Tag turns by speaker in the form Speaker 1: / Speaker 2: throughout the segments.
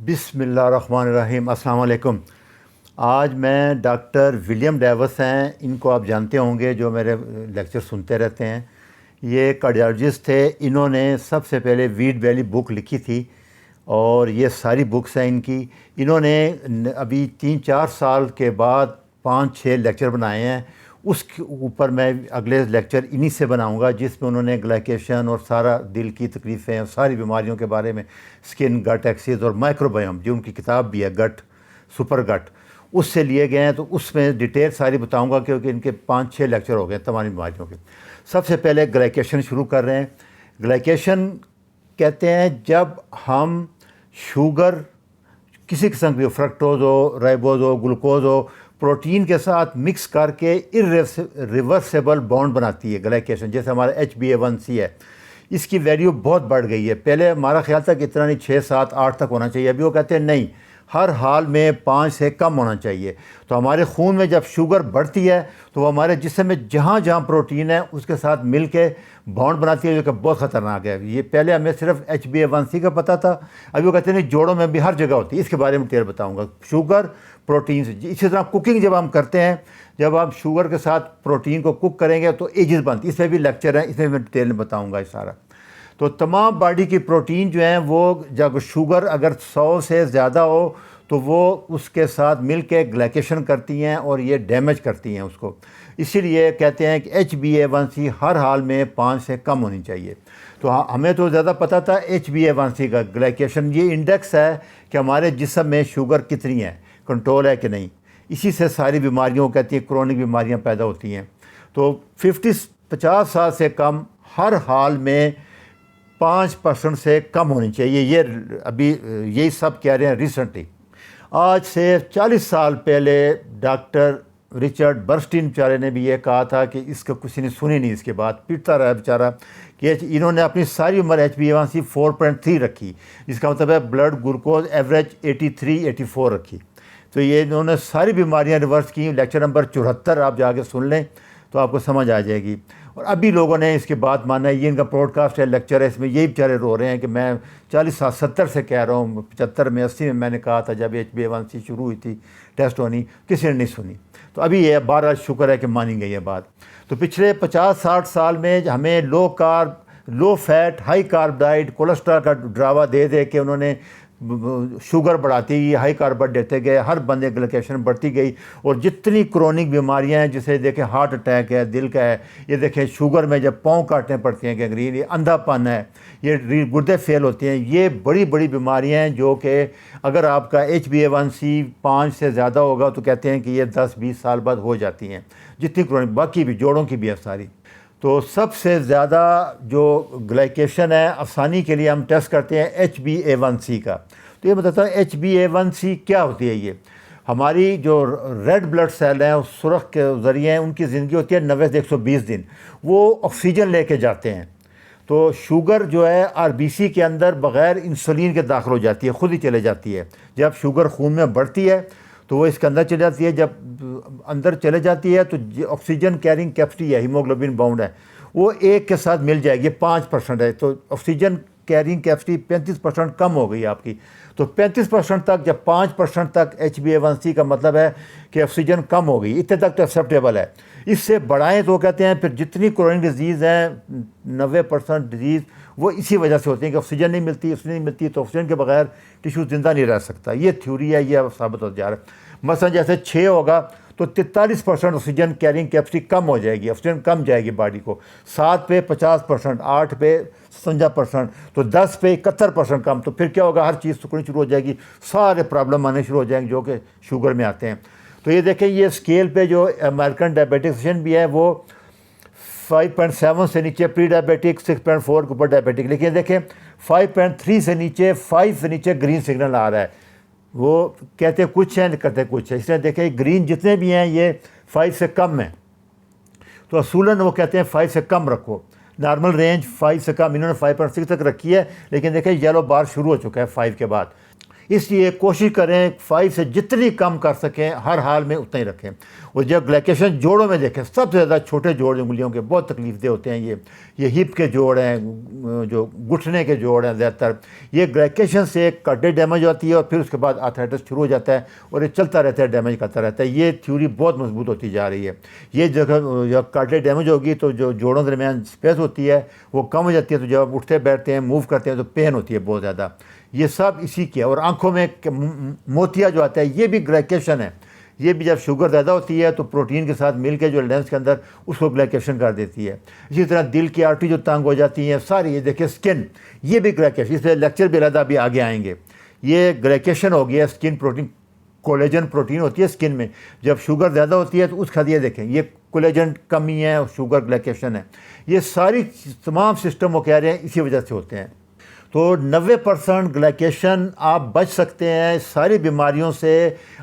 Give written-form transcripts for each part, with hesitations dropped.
Speaker 1: بسم اللہ الرحمن الرحیم۔ السلام علیکم۔ آج میں ڈاکٹر ولیم ڈیوس ہیں، ان کو آپ جانتے ہوں گے جو میرے لیکچر سنتے رہتے ہیں۔ یہ کارڈیالوجسٹ تھے، انہوں نے سب سے پہلے ویڈ ویلی بک لکھی تھی اور یہ ساری بکس ہیں ان کی۔ انہوں نے ابھی 3-4 سال کے بعد 5-6 لیکچر بنائے ہیں، اس کے اوپر میں اگلے لیکچر انہی سے بناؤں گا، جس میں انہوں نے گلائکیشن اور سارا دل کی تکلیفیں اور ساری بیماریوں کے بارے میں، سکن گٹ ایکسیز اور مائکروبیوم، جو ان کی کتاب بھی ہے گٹ سپر گٹ، اس سے لیے گئے ہیں۔ تو اس میں ڈیٹیل ساری بتاؤں گا کیونکہ ان کے 5-6 لیکچر ہو گئے ہیں تمام بیماریوں کے۔ سب سے پہلے گلائکیشن شروع کر رہے ہیں۔ گلائکیشن کہتے ہیں جب ہم شوگر کسی قسم کی فرکٹوز ہو، رائبوز ہو، گلوکوز ہو، پروٹین کے ساتھ مکس کر کے ریورسیبل بانڈ بناتی ہے گلائکیشن، جیسے ہمارا HbA1c ہے۔ اس کی ویلیو بہت بڑھ گئی ہے، پہلے ہمارا خیال تھا کہ اتنا نہیں، 6, 7, 8 تک ہونا چاہیے، ابھی وہ کہتے ہیں نہیں، ہر حال میں 5 سے کم ہونا چاہیے۔ تو ہمارے خون میں جب شوگر بڑھتی ہے تو وہ ہمارے جسم میں جہاں جہاں پروٹین ہے اس کے ساتھ مل کے بانڈ بناتی ہے، جو کہ بہت خطرناک ہے۔ یہ پہلے ہمیں صرف HbA1c کا پتہ تھا، ابھی وہ کہتے ہیں نہیں، جوڑوں میں بھی ہر جگہ ہوتی ہے۔ اس کے بارے میں ڈیٹیل بتاؤں گا، شوگر پروٹین سے۔ اسی طرح کوکنگ جب ہم کرتے ہیں، جب آپ شوگر کے ساتھ پروٹین کو کوک کریں گے تو ایجز بنتی ہے، اس میں بھی لیکچر ہے، اس میں ڈیٹیل میں بتاؤں گا یہ سارا۔ تو تمام باڈی کی پروٹین جو ہیں وہ جب شوگر اگر 100 سے زیادہ ہو تو وہ اس کے ساتھ مل کے گلائکیشن کرتی ہیں اور یہ ڈیمیج کرتی ہیں اس کو۔ اسی لیے کہتے ہیں کہ HbA1c ہر حال میں 5 سے کم ہونی چاہیے۔ تو ہمیں تو زیادہ پتہ تھا HbA1c کا گلائکیشن، یہ انڈیکس ہے کہ ہمارے جسم میں شوگر کتنی ہے، کنٹرول ہے کہ نہیں۔ اسی سے ساری بیماریوں کہتی ہیں کرونک بیماریاں پیدا ہوتی ہیں۔ تو 50 سال سے کم ہر حال میں 5% سے کم ہونی چاہیے۔ یہ ابھی یہی سب کہہ رہے ہیں ریسنٹلی۔ آج سے 40 سال پہلے ڈاکٹر رچرڈ برسٹین بیچارے نے بھی یہ کہا تھا کہ اس کا کسی نے سنی نہیں، اس کے بعد پیٹتا رہا بیچارہ، کہ انہوں نے اپنی ساری عمر HbA1c 4.3 رکھی، جس کا مطلب ہے بلڈ گلوکوز ایوریج 83-84 رکھی۔ تو یہ انہوں نے ساری بیماریاں ریورس کی۔ لیکچر نمبر 74 آپ جا کے سن لیں تو آپ کو سمجھ آ جائے گی۔ اور ابھی لوگوں نے اس کے بعد مانا ہے، یہ ان کا پوڈ کاسٹ ہے، لیکچر ہے، اس میں یہی بیچارے رو رہے ہیں کہ میں 70 سے کہہ رہا ہوں، 75 میں 80 میں میں نے کہا تھا جب HbA1c شروع ہوئی تھی ٹیسٹ ہونی، کسی نے نہیں سنی۔ تو ابھی یہ بہرحال شکر ہے کہ مانی گئی ہے بات۔ تو پچھلے 50-60 سال میں ہمیں low carb, low fat, high carb diet, cholesterol کا ڈراوا دے دے کے انہوں نے شوگر بڑھاتی گئی، ہائی کاربٹ دیتے گئے، ہر بندے گلوکیشن بڑھتی گئی، اور جتنی کرونک بیماریاں ہیں، جسے دیکھیں ہارٹ اٹیک ہے، دل کا ہے، یہ دیکھیں شوگر میں جب پاؤں کاٹنے پڑتی ہیں گینگرین، یہ اندھا پن ہے، یہ گردے فیل ہوتے ہیں، یہ بڑی بڑی بیماریاں ہیں جو کہ اگر آپ کا HbA1c 5 سے زیادہ ہوگا تو کہتے ہیں کہ یہ 10-20 سال بعد ہو جاتی ہیں، جتنی کرونک، باقی بھی جوڑوں کی بھی ہے ساری۔ تو سب سے زیادہ جو گلائکیشن ہے آسانی کے لیے ہم ٹیسٹ کرتے ہیں HbA1c کا۔ تو یہ بتاتا ہے HbA1c کیا ہوتی ہے۔ یہ ہماری جو ریڈ بلڈ سیل ہیں، سرخ کے ذریعے ہیں، ان کی زندگی ہوتی ہے 90 سے 120 دن، وہ آکسیجن لے کے جاتے ہیں۔ تو شوگر جو ہے RBC کے اندر بغیر انسولین کے داخل ہو جاتی ہے، خود ہی چلے جاتی ہے۔ جب شوگر خون میں بڑھتی ہے تو وہ اس کے اندر چلے جاتی ہے، جب اندر چلے جاتی ہے تو آکسیجن کیرنگ کیپسٹی ہے، ہیموگلوبن باؤنڈ ہے، وہ 1 کے ساتھ مل جائے گی، 5% ہے، تو آکسیجن کیرنگ کیپسٹی 35% کم ہو گئی آپ کی۔ تو 35% تک، جب 5% تک HbA1c کا مطلب ہے کہ آکسیجن کم ہو گئی، اتنے تک تو ایکسیپٹیبل ہے۔ اس سے بڑھائیں تو کہتے ہیں پھر جتنی کرونک ڈیزیز ہیں، 90% ڈیزیز وہ اسی وجہ سے ہوتی ہیں کہ آکسیجن نہیں ملتی، نہیں ملتی تو آکسیجن کے بغیر ٹیشو زندہ نہیں رہ سکتا۔ یہ تھیوری ہے، یہ ثابت ہوتا جا رہا ہے۔ مثلا جیسے 6 ہوگا تو 43% آکسیجن کیرنگ کیپسٹی کم ہو جائے گی، آکسیجن کم جائے گی باڈی کو، 7 پہ 50%، 8 پہ 57%، تو 10 پہ 71% کم، تو پھر کیا ہوگا، ہر چیز سکڑنی شروع ہو جائے گی، سارے پرابلم آنے شروع ہو جائیں گے جو کہ شوگر میں آتے ہیں۔ تو یہ دیکھیں، یہ اسکیل پہ جو امریکن ڈائبیٹک ایسوسیشن بھی ہے وہ 5.7 سے نیچے پری ڈائبیٹک، 6.4 کے اوپر ڈائبیٹک، لیکن دیکھیں 5.3 سے نیچے، 5 سے نیچے گرین سگنل آ رہا ہے۔ وہ کہتے کچھ ہیں، کرتے کچھ ہے۔ اس لیے دیکھیں گرین جتنے بھی ہیں یہ 5 سے کم ہیں، تو اصولاً وہ کہتے ہیں 5 سے کم رکھو، نارمل رینج 5 سے کم، انہوں نے 5.6 تک رکھی ہے، لیکن دیکھیں یلو بار شروع ہو چکا ہے 5 کے بعد۔ اس لیے کوشش کریں 5 سے جتنی کم کر سکیں ہر حال میں اتنا ہی رکھیں. اور جب گلیکیشن جوڑوں میں دیکھیں سب سے زیادہ چھوٹے جوڑ انگلیوں کے بہت تکلیف دہ ہوتے ہیں. یہ ہپ کے جوڑ ہیں, جو گھٹنے کے جوڑ ہیں زیادہ تر, یہ گلیکیشن سے کڈے ڈیمیج ہوتی ہے اور پھر اس کے بعد آرتھرائٹس شروع ہو جاتا ہے اور یہ چلتا رہتا ہے, ڈیمیج کرتا رہتا ہے. یہ تھیوری بہت مضبوط ہوتی جا رہی ہے. یہ جب کڈے ڈیمیج ہوگی تو جو جوڑوں کے درمیان اسپیس ہوتی ہے وہ کم ہو جاتی ہے, تو جب آپ اٹھتے بیٹھتے ہیں موو کرتے ہیں تو پین ہوتی ہے بہت زیادہ. یہ سب اسی کی ہے. اور آنکھوں میں موتیا جو آتا ہے یہ بھی گلیکیشن ہے. یہ بھی جب شوگر زیادہ ہوتی ہے تو پروٹین کے ساتھ مل کے جو لینس کے اندر اس کو گلیکیشن کر دیتی ہے. اسی طرح دل کی آرٹری جو تنگ ہو جاتی ہیں ساری, یہ دیکھیں اسکن, یہ بھی گلیکیشن, اس پہ لیکچر بھی علیحدہ بھی آگے آئیں گے. یہ گلیکیشن ہو گیا اسکن پروٹین. کولیجن پروٹین ہوتی ہے اسکن میں, جب شوگر زیادہ ہوتی ہے تو اس کا یہ دیکھیں یہ کولیجن کمی ہے اور شوگر گلیکیشن ہے. یہ ساری تمام سسٹم وہ کہہ رہے ہیں اسی وجہ سے ہوتے ہیں. تو 90% گلیکیشن آپ بچ سکتے ہیں ساری بیماریوں سے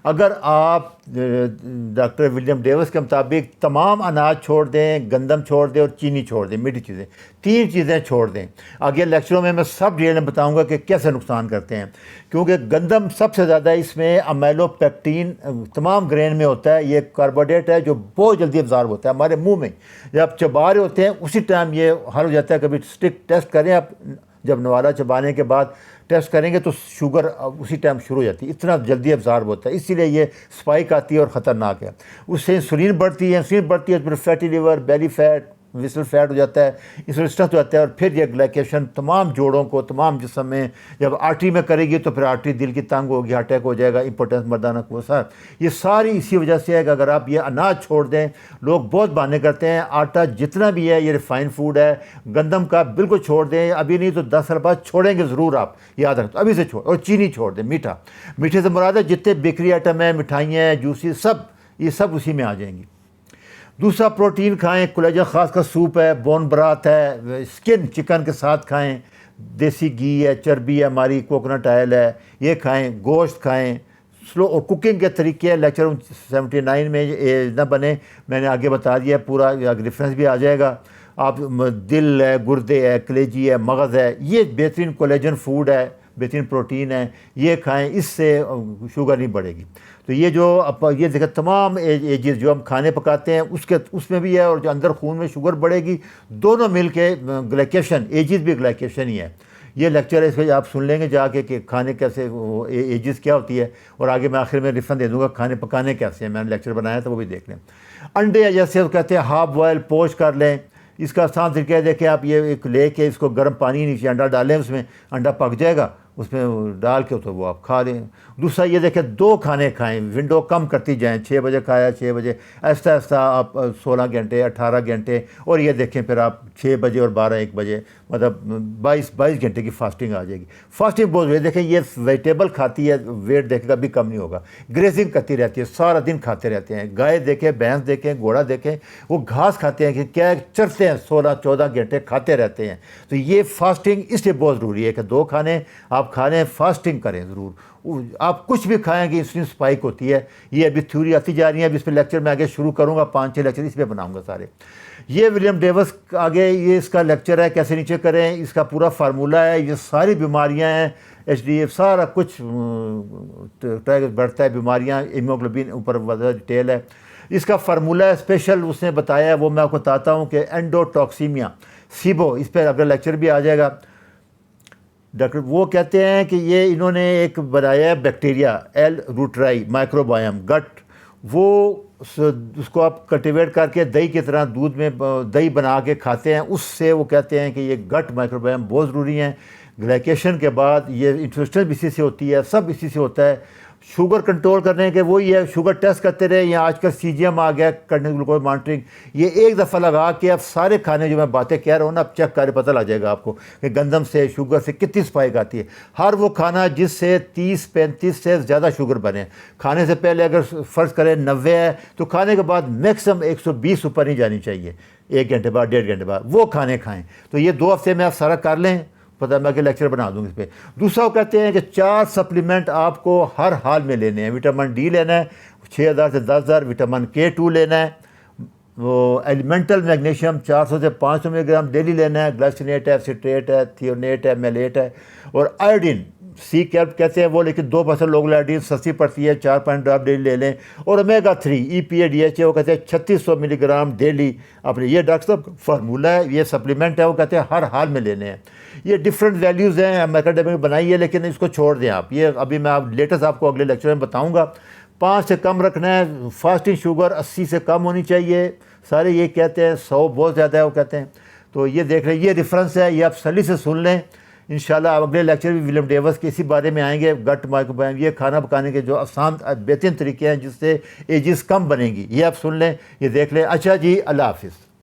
Speaker 1: اگر آپ ڈاکٹر ولیم ڈیوس کے مطابق تمام اناج چھوڑ دیں, گندم چھوڑ دیں اور چینی چھوڑ دیں, میٹھی چیزیں, 3 چیزیں چھوڑ دیں. آگے لیکچروں میں سب ڈیٹیل میں بتاؤں گا کہ کیسے نقصان کرتے ہیں, کیونکہ گندم سب سے زیادہ اس میں امیلو پیکٹین تمام گرین میں ہوتا ہے. یہ کاربوہائیڈریٹ ہے جو بہت جلدی ابزارب ہوتا ہے ہمارے منہ میں. جب چبا رہے ہوتے ہیں اسی ٹائم یہ حل ہو جاتا ہے. کبھی اسٹک ٹیسٹ کریں آپ, جب نوالا چبانے کے بعد ٹیسٹ کریں گے تو شوگر اسی ٹائم شروع ہو جاتی ہے, اتنا جلدی ابزارب ہوتا ہے. اسی لیے یہ اسپائک آتی ہے اور خطرناک ہے. اس سے انسولین بڑھتی ہے, انسولین بڑھتی ہے تو پھر فیٹی لیور, بیلی فیٹ, ویسل فیٹ ہو جاتا ہے, انسولین ہو جاتا ہے. اور پھر یہ گلیکیشن تمام جوڑوں کو, تمام جسم میں جب آرٹری میں کرے گی تو پھر آرٹری دل کی تنگ ہوگی, اٹیک ہو جائے گا, امپوٹنس مردانہ کوسا. یہ ساری اسی وجہ سے ہے کہ اگر آپ یہ اناج چھوڑ دیں. لوگ بہت بہانے کرتے ہیں, آٹا جتنا بھی ہے یہ ریفائن فوڈ ہے, گندم کا بالکل چھوڑ دیں. ابھی نہیں تو 10 سال بعد چھوڑیں گے ضرور, آپ یاد رکھیں, ابھی سے چھوڑ. اور چینی چھوڑ دیں, میٹھا, میٹھے سے مراد ہے جتنے بیکری آئٹم ہیں, مٹھائیاں ہیں, جوسی, سب یہ سب اسی میں آ جائیں گی. دوسرا پروٹین کھائیں, کولیجن خاص کا سوپ ہے, بون برات ہے, اسکن چکن کے ساتھ کھائیں, دیسی گھی ہے, چربی ہے ہماری, کوکونٹ آئل ہے, یہ کھائیں, گوشت کھائیں. سلو اور کوکنگ کے طریقے ہیں لیکچر 79 میں نہ بنے, میں نے آگے بتا دیا پورا, ریفرنس بھی آ جائے گا. آپ دل ہے, گردے ہے, کلیجی ہے, مغز ہے, یہ بہترین کولیجن فوڈ ہے, بہترین پروٹین ہے, یہ کھائیں, اس سے شوگر نہیں بڑھے گی. تو یہ جو یہ دیکھیں تمام ایجز جو ہم کھانے پکاتے ہیں اس میں بھی ہے, اور جو اندر خون میں شوگر بڑھے گی, دونوں مل کے گلیکیشن, ایجز بھی گلیکیشن ہی ہے. یہ لیکچر ہے, اس کو آپ سن لیں گے جا کے کہ کھانے کیسے, ایجز کیا ہوتی ہے, اور آگے میں آخر میں ریفرنس دے دوں گا کھانے پکانے کیسے ہیں. میں نے لیکچر بنایا تھا, وہ بھی دیکھ لیں. انڈے جیسے کہتے ہیں ہاف بوائل, پوچھ کر لیں. اس کا آسان طریقہ ہے, دیکھیں آپ یہ ایک لے کے اس کو گرم پانی نیچے انڈا ڈالیں, اس میں انڈا پک جائے گا, اس میں ڈال کے تو وہ آپ کھا لیں. دوسرا یہ دیکھیں 2 کھانے کھائیں, ونڈو کم کرتی جائیں, 6 بجے کھایا 6 بجے, ایسا ایسا آپ 16 گھنٹے 18 گھنٹے, اور یہ دیکھیں پھر آپ 6 بجے اور 12 1 بجے, مطلب 22 گھنٹے کی فاسٹنگ آ جائے گی. فاسٹنگ بہت ہوئی, دیکھیں یہ ویجیٹیبل کھاتی ہے, ویٹ دیکھے گا بھی کم نہیں ہوگا. گریزنگ کرتی رہتی ہے, سارا دن کھاتے رہتے ہیں. گائے دیکھیں, بھینس دیکھیں, گھوڑا دیکھیں, وہ گھاس کھاتے ہیں کہ کیا چرتے ہیں, 16-14 گھنٹے کھاتے رہتے ہیں. تو یہ فاسٹنگ اس لیے بہت ضروری ہے کہ 2 کھانے آپ کھا لیں, فاسٹنگ کریں ضرور. آپ کچھ بھی کھائیں گے انسولین اسپائک ہوتی ہے. یہ ابھی تھیوری آتی جا رہی ہے, اب اس پہ لیکچر میں آگے شروع کروں گا, 5-6 لیکچر اس پہ بناؤں گا سارے. یہ ولیم ڈیوس آگے یہ اس کا لیکچر ہے, کیسے نیچے کریں, اس کا پورا فارمولہ ہے. یہ ساری بیماریاں ہیں, HDF سارا کچھ بڑھتا ہے, بیماریاں, ہیموگلوبن اوپر ڈیٹیل ہے. اس کا فارمولہ اسپیشل اس نے بتایا ہے, وہ میں آپ کو بتاتا ہوں کہ اینڈوٹاکسیمیا, سیبو, اس پہ اگر لیکچر بھی آ جائے گا. ڈاکٹر وہ کہتے ہیں کہ یہ انہوں نے ایک بنایا ہے بیکٹیریا, ایل روٹرائی مائکروبائم, گٹ, وہ اس کو آپ کلٹیویٹ کر کے دہی کی طرح دودھ میں دہی بنا کے کھاتے ہیں. اس سے وہ کہتے ہیں کہ یہ گٹ مائکروبائم بہت ضروری ہیں. گلیکیشن کے بعد یہ انٹرسٹنس بھی اسی سے ہوتی ہے, سب اسی سے ہوتا ہے. شوگر کنٹرول کرنے کے وہی ہے, شوگر ٹیسٹ کرتے رہے, یا آج کل CGM آ گیا, کرنے گلوکوز مانیٹرنگ. یہ ایک دفعہ لگا کے آپ سارے کھانے جو میں باتیں کہہ رہا ہوں نا, اب چیک کرے پتہ لگ جائے گا آپ کو کہ گندم سے شوگر سے کتنی اسپائک آتی ہے. ہر وہ کھانا جس سے 30-35 سے زیادہ شوگر بنے, کھانے سے پہلے اگر فرض کریں 90 ہے تو کھانے کے بعد میکسیمم 120 اوپر نہیں جانی چاہیے, 1 گھنٹے بعد 1.5 گھنٹے بعد وہ کھانے کھائیں. تو یہ 2 ہفتے میں آپ سارا کر لیں, پتہ میں کہ لیکچر بنا دوں اس پہ. دوسرا وہ کہتے ہیں کہ 4 سپلیمنٹ آپ کو ہر حال میں لینے ہیں. وٹامن ڈی لینا ہے 6000 سے 10000, وٹامن K2 لینا ہے, وہ ایلیمنٹل میگنیشیم 400 سے 500 ملی گرام ڈیلی لینا ہے. گلائسینیٹ ہے, سٹریٹ ہے, تھیونیٹ ہے, میلیٹ ہے, اور آئوڈین سی کیپ کہتے ہیں وہ، لیکن 2% لوگل آئیڈین سستی پڑتی ہے، 4 ڈراپ ڈیلی لے لیں. اور اومیگا 3 EPA DHA وہ کہتے ہیں 3600 ملی گرام ڈیلی اپنے. یہ ڈاکٹر صاحب فارمولہ ہے، یہ سپلیمنٹ ہے، وہ کہتے ہیں ہر حال میں لینے ہیں. یہ ڈفرینٹ ویلیوز ہیں، ہم اکیڈمک بنائی ہے، لیکن اس کو چھوڑ دیں آپ. یہ ابھی میں لیٹسٹ آپ کو اگلے لیکچر میں بتاؤں گا. 5 سے کم رکھنا ہے. فاسٹنگ شوگر 80 سے کم ہونی چاہیے. سارے یہ کہتے ہیں 100 بہت زیادہ ہے وہ کہتے ہیں. تو یہ دیکھ لیں، یہ ریفرنس ہے، یہ آپ سلی سے سن لیں. انشاءاللہ اگلے لیکچر بھی ولیم ڈیوس کے اسی بارے میں آئیں گے. گٹ مائکروبائم، یہ کھانا پکانے کے جو آسان بہترین طریقے ہیں جس سے ایجز کم بنیں گی، یہ آپ سن لیں، یہ دیکھ لیں. اچھا جی، اللہ حافظ.